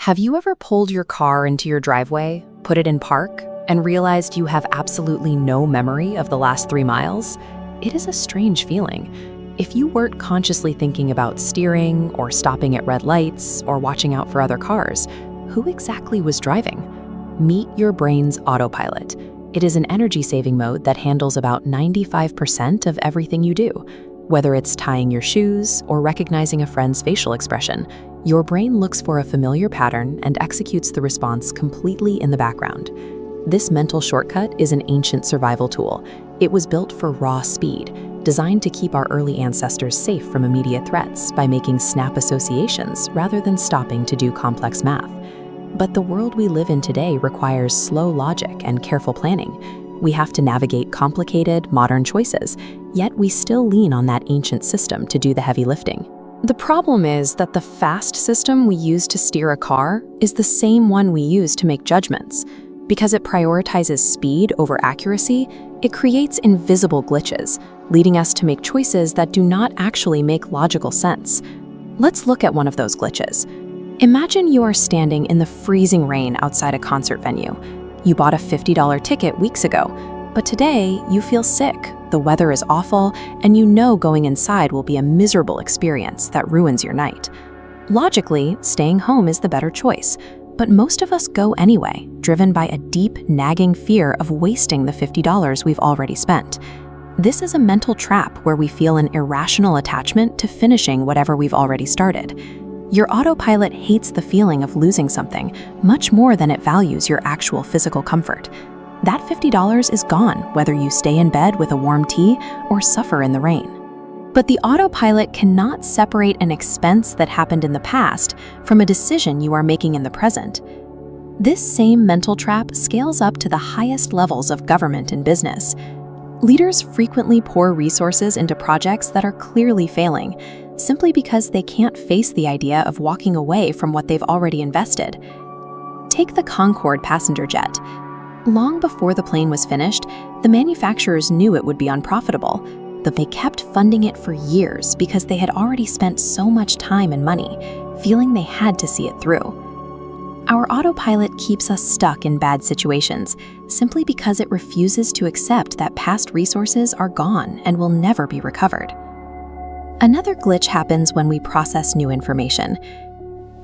Have you ever pulled your car into your driveway, put it in park, and realized you have absolutely no memory of the last 3 miles? It is a strange feeling. If you weren't consciously thinking about steering, or stopping at red lights, or watching out for other cars, who exactly was driving? Meet your brain's autopilot. It is an energy-saving mode that handles about 95% of everything you do. Whether it's tying your shoes or recognizing a friend's facial expression, your brain looks for a familiar pattern and executes the response completely in the background. This mental shortcut is an ancient survival tool. It was built for raw speed, designed to keep our early ancestors safe from immediate threats by making snap associations rather than stopping to do complex math. But the world we live in today requires slow logic and careful planning. We have to navigate complicated, modern choices, yet we still lean on that ancient system to do the heavy lifting. The problem is that the fast system we use to steer a car is the same one we use to make judgments. Because it prioritizes speed over accuracy, it creates invisible glitches, leading us to make choices that do not actually make logical sense. Let's look at one of those glitches. Imagine you are standing in the freezing rain outside a concert venue. You bought a $50 ticket weeks ago, but today you feel sick, the weather is awful, and you know going inside will be a miserable experience that ruins your night. Logically, staying home is the better choice, but most of us go anyway, driven by a deep, nagging fear of wasting the $50 we've already spent. This is a mental trap where we feel an irrational attachment to finishing whatever we've already started. Your autopilot hates the feeling of losing something much more than it values your actual physical comfort. That $50 is gone whether you stay in bed with a warm tea or suffer in the rain. But the autopilot cannot separate an expense that happened in the past from a decision you are making in the present. This same mental trap scales up to the highest levels of government and business. Leaders frequently pour resources into projects that are clearly failing, simply because they can't face the idea of walking away from what they've already invested. Take the Concorde passenger jet. Long before the plane was finished, the manufacturers knew it would be unprofitable, but they kept funding it for years because they had already spent so much time and money, feeling they had to see it through. Our autopilot keeps us stuck in bad situations simply because it refuses to accept that past resources are gone and will never be recovered. Another glitch happens when we process new information.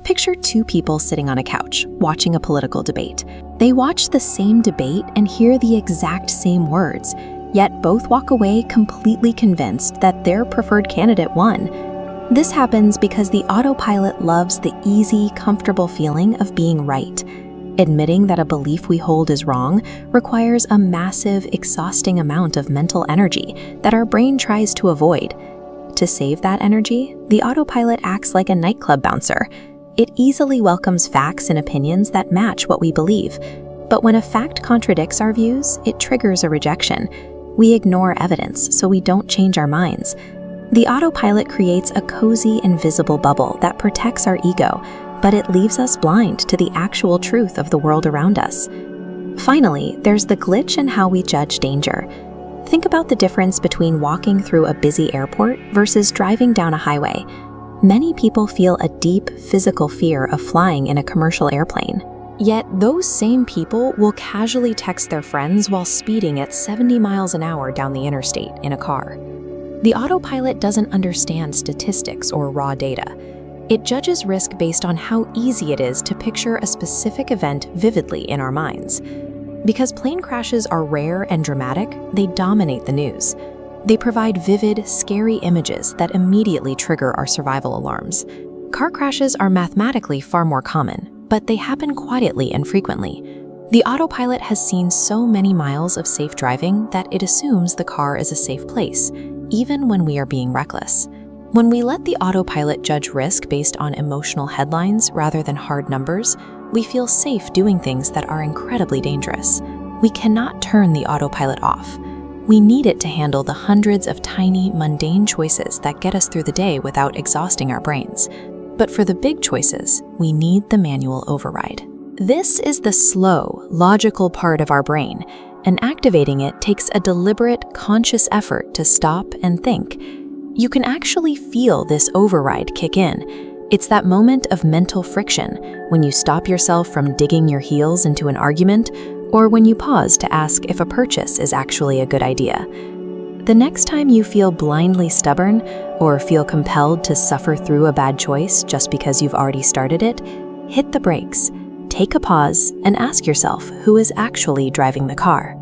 Picture 2 people sitting on a couch, watching a political debate. They watch the same debate and hear the exact same words, yet both walk away completely convinced that their preferred candidate won. This happens because the autopilot loves the easy, comfortable feeling of being right. Admitting that a belief we hold is wrong requires a massive, exhausting amount of mental energy that our brain tries to avoid. To save that energy, the autopilot acts like a nightclub bouncer. It easily welcomes facts and opinions that match what we believe. But when a fact contradicts our views, it triggers a rejection. We ignore evidence so we don't change our minds. The autopilot creates a cozy, invisible bubble that protects our ego, but it leaves us blind to the actual truth of the world around us. Finally, there's the glitch in how we judge danger. Think about the difference between walking through a busy airport versus driving down a highway. Many people feel a deep physical fear of flying in a commercial airplane. Yet those same people will casually text their friends while speeding at 70 miles an hour down the interstate in a car. The autopilot doesn't understand statistics or raw data. It judges risk based on how easy it is to picture a specific event vividly in our minds. Because plane crashes are rare and dramatic, they dominate the news. They provide vivid, scary images that immediately trigger our survival alarms. Car crashes are mathematically far more common, but they happen quietly and frequently. The autopilot has seen so many miles of safe driving that it assumes the car is a safe place, even when we are being reckless. When we let the autopilot judge risk based on emotional headlines rather than hard numbers, we feel safe doing things that are incredibly dangerous. We cannot turn the autopilot off. We need it to handle the hundreds of tiny, mundane choices that get us through the day without exhausting our brains. But for the big choices, we need the manual override. This is the slow, logical part of our brain, and activating it takes a deliberate, conscious effort to stop and think. You can actually feel this override kick in. It's that moment of mental friction when you stop yourself from digging your heels into an argument, or when you pause to ask if a purchase is actually a good idea. The next time you feel blindly stubborn or feel compelled to suffer through a bad choice just because you've already started it, hit the brakes, take a pause, and ask yourself who is actually driving the car.